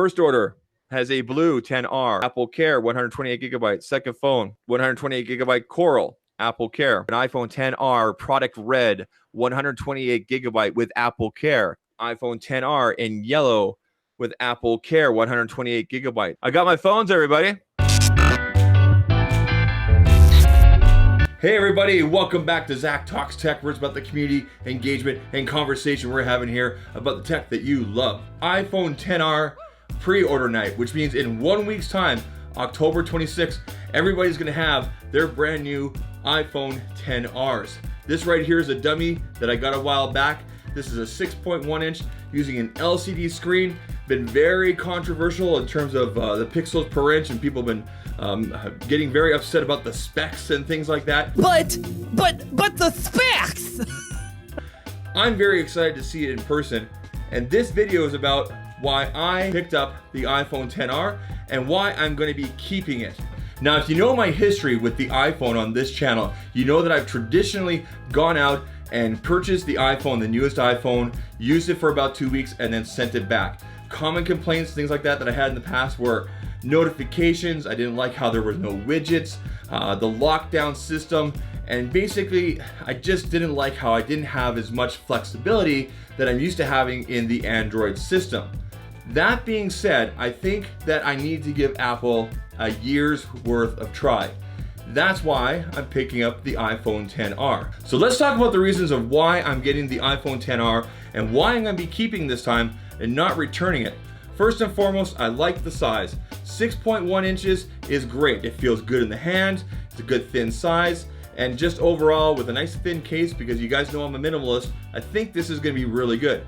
First order has a blue 10R, Apple Care, 128 gigabytes. Second phone, 128 gigabyte Coral, Apple Care. An iPhone 10R product red, 128 gigabyte with Apple Care. iPhone 10R in yellow with Apple Care, 128 gigabyte. I got my phones, everybody. Hey everybody, welcome back to Zach Talks Tech, where it's about the community, engagement, and conversation we're having here about the tech that you love. iPhone 10R pre-order night, which means in 1 week's time, October 26th, everybody's gonna have their brand new iPhone 10Rs. This right here is a dummy that I got a while back. This is a 6.1 inch using an LCD screen. Been very controversial in terms of the pixels per inch, and people have been getting very upset about the specs and things like that. But the specs! I'm very excited to see it in person, and this video is about why I picked up the iPhone 10R and why I'm going to be keeping it. Now, if you know my history with the iPhone on this channel, you know that I've traditionally gone out and purchased the iPhone, the newest iPhone, used it for about 2 weeks, and then sent it back. Common complaints, things like that I had in the past were notifications. I didn't like how there was no widgets, the lockdown system, and basically I just didn't like how I didn't have as much flexibility that I'm used to having in the Android system. That being said, I think that I need to give Apple a year's worth of try. That's why I'm picking up the iPhone 10R. So let's talk about the reasons of why I'm getting the iPhone 10R and why I'm going to be keeping this time and not returning it. First and foremost, I like the size. 6.1 inches is great. It feels good in the hand. It's a good thin size. And just overall, with a nice thin case, because you guys know I'm a minimalist, I think this is going to be really good.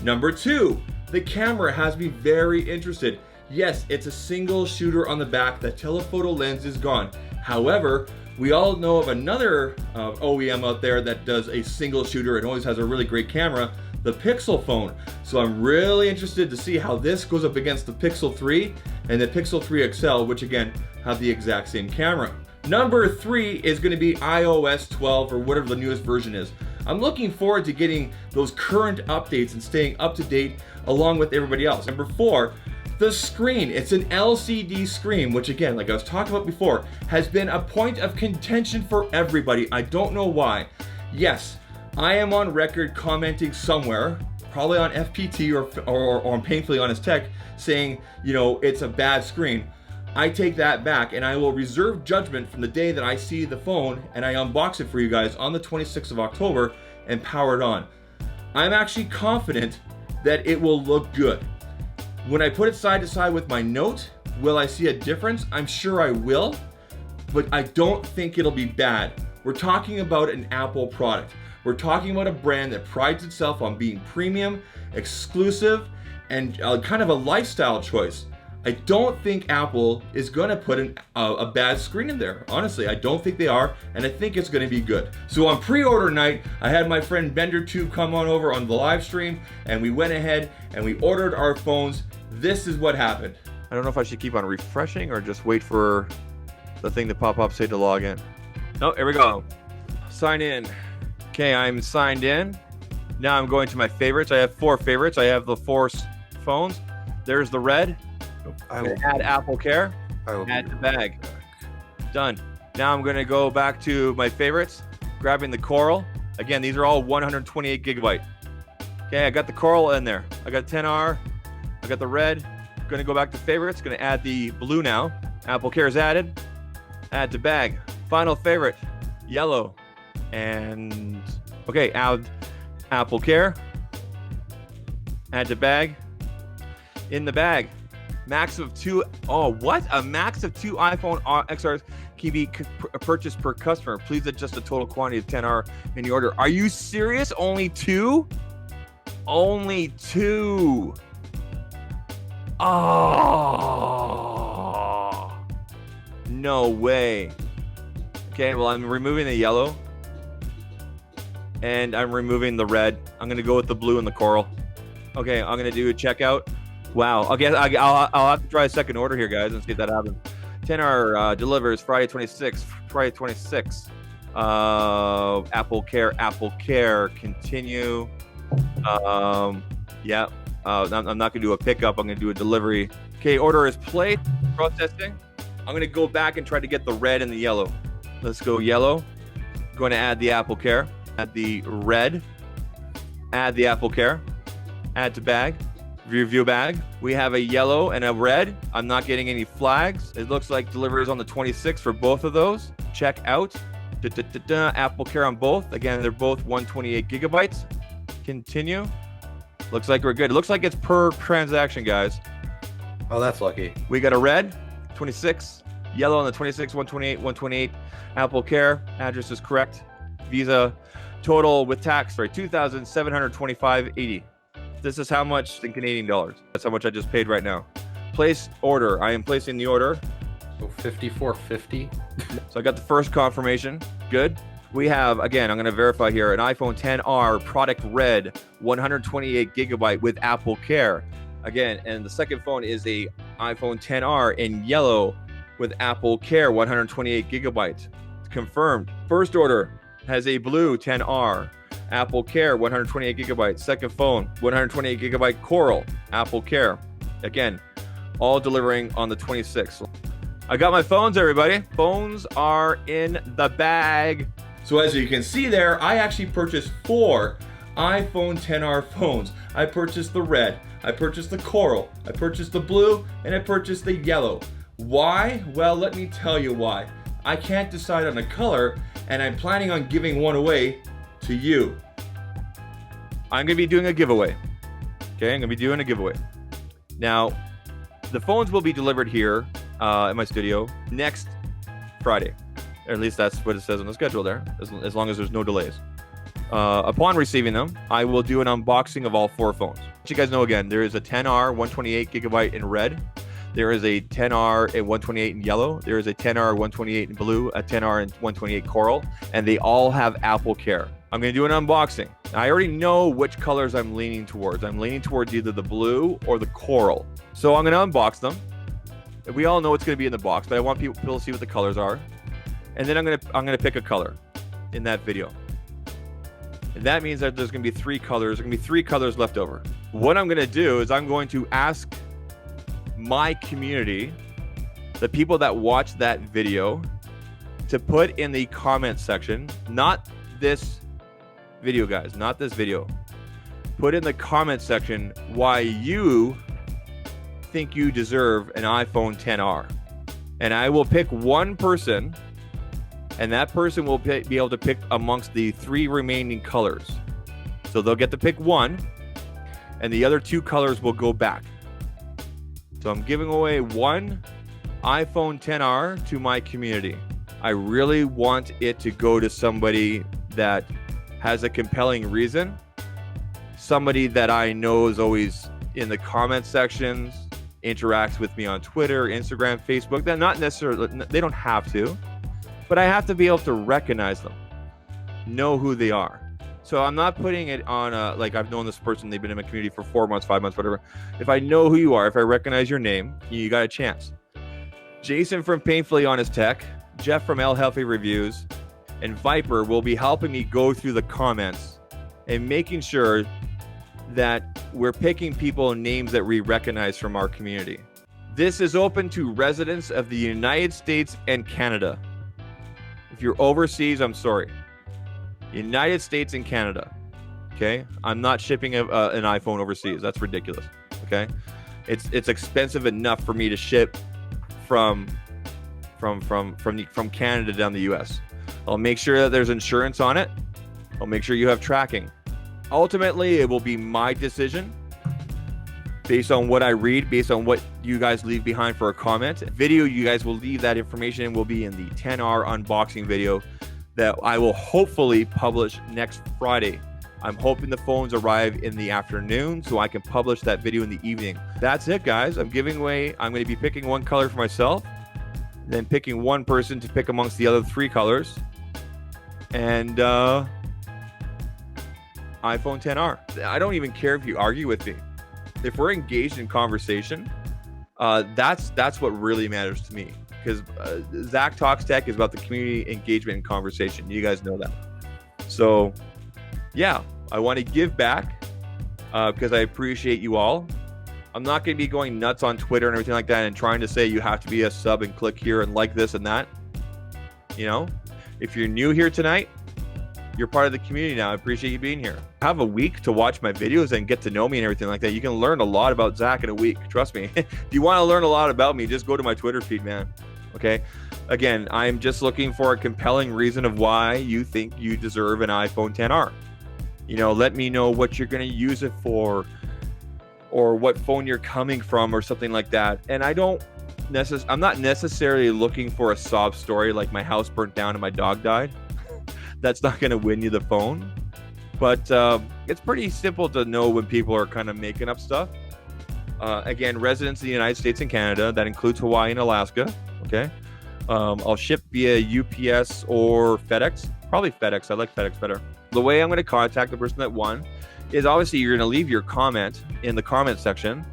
Number two, the camera has me very interested. Yes, it's a single shooter on the back. The telephoto lens is gone. However, we all know of another OEM out there that does a single shooter and always has a really great camera, the Pixel phone. So I'm really interested to see how this goes up against the Pixel 3 and the Pixel 3 XL, which again have the exact same camera. Number three is going to be iOS 12 or whatever the newest version is. I'm looking forward to getting those current updates and staying up to date along with everybody else. Number four, the screen. It's an LCD screen, which again, like I was talking about before, has been a point of contention for everybody. I don't know why. Yes, I am on record commenting somewhere, probably on FPT or on Painfully Honest Tech, saying, you know, it's a bad screen. I take that back, and I will reserve judgment from the day that I see the phone and I unbox it for you guys on the 26th of October and power it on. I'm actually confident that it will look good. When I put it side to side with my Note, will I see a difference? I'm sure I will, but I don't think it'll be bad. We're talking about an Apple product. We're talking about a brand that prides itself on being premium, exclusive, and kind of a lifestyle choice. I don't think Apple is going to put a bad screen in there. Honestly, I don't think they are, and I think it's going to be good. So on pre-order night, I had my friend BenderTube come on over on the live stream, and we went ahead and we ordered our phones. This is what happened. I don't know if I should keep on refreshing or just wait for the thing to pop up, say to log in. Oh, here we go. Sign in. Okay, I'm signed in. Now I'm going to my favorites. I have 4 favorites. I have the 4 phones. There's the red. Add Apple Care. Add to bag. Done. Now I'm going to go back to my favorites, grabbing the Coral. Again, these are all 128 gigabyte. Okay, I got the Coral in there. I got 10R. I got the red. Going to go back to favorites. Going to add the blue now. Apple Care is added. Add to bag. Final favorite, yellow. And okay, add Apple Care. Add to bag. In the bag. Max of 2. Oh, what? A max of 2 iPhone XRs can be purchased per customer. Please adjust the total quantity of 10R in the order. Are you serious? Only 2? Only 2. Oh, no way. Okay, well, I'm removing the yellow. And I'm removing the red. I'm going to go with the blue and the Coral. Okay, I'm going to do a checkout. Wow. Okay, I'll have to try a second order here, guys, and see if that happens. 10R delivers Friday 26th. Friday 26th. Apple Care. Continue. Yeah. I'm not gonna do a pickup. I'm gonna do a delivery. Okay, order is placed. Processing. I'm gonna go back and try to get the red and the yellow. Let's go yellow. Going to add the Apple Care. Add the red. Add the Apple Care. Add to bag. View bag. We have a yellow and a red. I'm not getting any flags. It looks like delivery is on the 26th for both of those. Check out. Apple Care on both. Again, they're both 128 gigabytes. Continue. Looks like we're good. It looks like it's per transaction, guys. Oh, that's lucky. We got a red, 26, yellow on the 26, 128, 128. Apple Care, address is correct. Visa, total with tax, sorry, $2,725.80. This is how much in Canadian dollars. That's how much I just paid right now. Place order. I am placing the order. So $54.50. So I got the first confirmation. Good. We have, again, I'm going to verify here, an iPhone XR product red, 128 gigabyte with Apple Care. Again, and the second phone is a iPhone XR in yellow with Apple Care, 128 gigabytes. It's confirmed. First order has a blue XR, Apple Care, 128 gigabytes. Second phone, 128 gigabyte Coral, Apple Care. Again, all delivering on the 26th. I got my phones, everybody. Phones are in the bag. So as you can see there, I actually purchased 4 iPhone XR phones. I purchased the red, I purchased the coral, I purchased the blue, and I purchased the yellow. Why? Well, let me tell you why. I can't decide on a color, and I'm planning on giving one away to you. I'm gonna be doing a giveaway. Okay, I'm gonna be doing a giveaway. Now, the phones will be delivered here in my studio next Friday. Or at least that's what it says on the schedule there, as long as there's no delays. Upon receiving them, I will do an unboxing of all 4 phones. Let you guys know again, there is a XR 128 gigabyte in red. There is a XR in 128 in yellow. There is a XR 128 in blue, a XR in 128 coral, and they all have Apple Care. I'm going to do an unboxing. I already know which colors I'm leaning towards. I'm leaning towards either the blue or the coral. So I'm going to unbox them. We all know what's going to be in the box, but I want people to see what the colors are. And then I'm gonna pick a color in that video. And that means that there's gonna be 3 colors. There's gonna be 3 colors left over. What I'm gonna do is I'm going to ask my community, the people that watch that video, to put in the comment section, not this video, guys, not this video. Put in the comment section why you think you deserve an iPhone XR. And I will pick one person, and that person will be able to pick amongst the 3 remaining colors. So they'll get to pick one, and the other 2 colors will go back. So I'm giving away 1 iPhone XR to my community. I really want it to go to somebody that has a compelling reason. Somebody that I know is always in the comment sections, interacts with me on Twitter, Instagram, Facebook. They're not necessarily, they don't have to. But I have to be able to recognize them, know who they are. So I'm not putting it on like I've known this person, they've been in my community for 4 months, 5 months, whatever. If I know who you are, if I recognize your name, you got a chance. Jason from Painfully Honest Tech, Jeff from L Healthy Reviews, and Viper will be helping me go through the comments and making sure that we're picking people and names that we recognize from our community. This is open to residents of the United States and Canada. If you're overseas, I'm sorry. United States and Canada. Okay, I'm not shipping an iPhone overseas. That's ridiculous. Okay, it's expensive enough for me to ship from Canada down the U.S. I'll make sure that there's insurance on it. I'll make sure you have tracking. Ultimately, it will be my decision based on what I read, based on what you guys leave behind for a comment. Video, you guys will leave that information and will be in the XR unboxing video that I will hopefully publish next Friday. I'm hoping the phones arrive in the afternoon so I can publish that video in the evening. That's it, guys. I'm giving away, I'm going to be picking 1 color for myself, then picking 1 person to pick amongst the other 3 colors. And iPhone XR. I don't even care if you argue with me. If we're engaged in conversation, that's what really matters to me. Because Zach Talks Tech is about the community engagement and conversation. You guys know that. So, yeah, I want to give back. because I appreciate you all. I'm not going to be going nuts on Twitter and everything like that and trying to say you have to be a sub and click here and like this and that. You know, if you're new here tonight, you're part of the community now. I appreciate you being here. Have a week to watch my videos and get to know me and everything like that. You can learn a lot about Zach in a week. Trust me. If you want to learn a lot about me, just go to my Twitter feed, man. Okay. Again, I'm just looking for a compelling reason of why you think you deserve an iPhone XR. You know, let me know what you're going to use it for, or what phone you're coming from, or something like that. And I'm not necessarily looking for a sob story like my house burnt down and my dog died. That's not going to win you the phone. But it's pretty simple to know when people are kind of making up stuff. Again, residents in the United States and Canada, that includes Hawaii and Alaska. Okay. I'll ship via UPS or FedEx. Probably FedEx. I like FedEx better. The way I'm going to contact the person that won is obviously you're going to leave your comment in the comment section.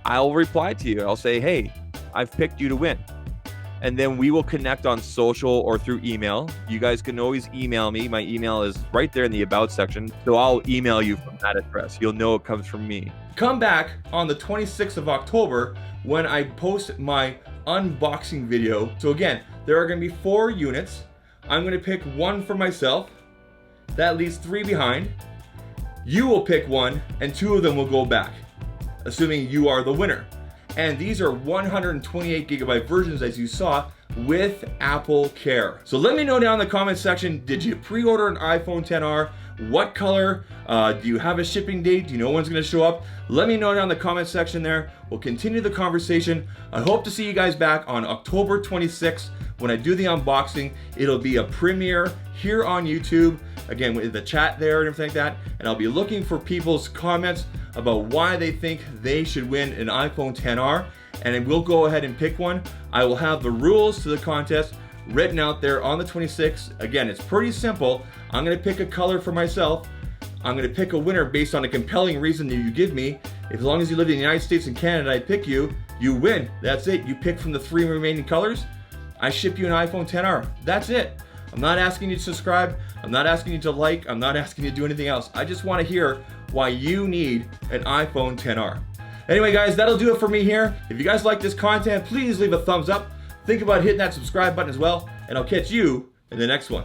I'll reply to you. I'll say, hey, I've picked you to win. And then we will connect on social or through email. You guys can always email me. My email is right there in the about section. So I'll email you from that address. You'll know it comes from me. Come back on the 26th of October when I post my unboxing video. So again, there are going to be 4 units. I'm going to pick one for myself. That leaves 3 behind. You will pick one and 2 of them will go back, assuming you are the winner. And these are 128 gigabyte versions, as you saw, with Apple Care. So let me know down in the comment section, did you pre-order an iPhone XR? What color? Do you have a shipping date? Do you know when's gonna show up? Let me know down in the comment section there. We'll continue the conversation. I hope to see you guys back on October 26th when I do the unboxing. It'll be a premiere here on YouTube, again with the chat there and everything like that. And I'll be looking for people's comments about why they think they should win an iPhone XR, and we'll go ahead and pick one. I will have the rules to the contest written out there on the 26th. Again, it's pretty simple. I'm gonna pick a color for myself. I'm gonna pick a winner based on a compelling reason that you give me. As long as you live in the United States and Canada, I pick you, you win. That's it. You pick from the 3 remaining colors. I ship you an iPhone XR. That's it. I'm not asking you to subscribe. I'm not asking you to like. I'm not asking you to do anything else. I just want to hear why you need an iPhone XR. Anyway, guys, that'll do it for me here. If you guys like this content, please leave a thumbs up. Think about hitting that subscribe button as well, and I'll catch you in the next one.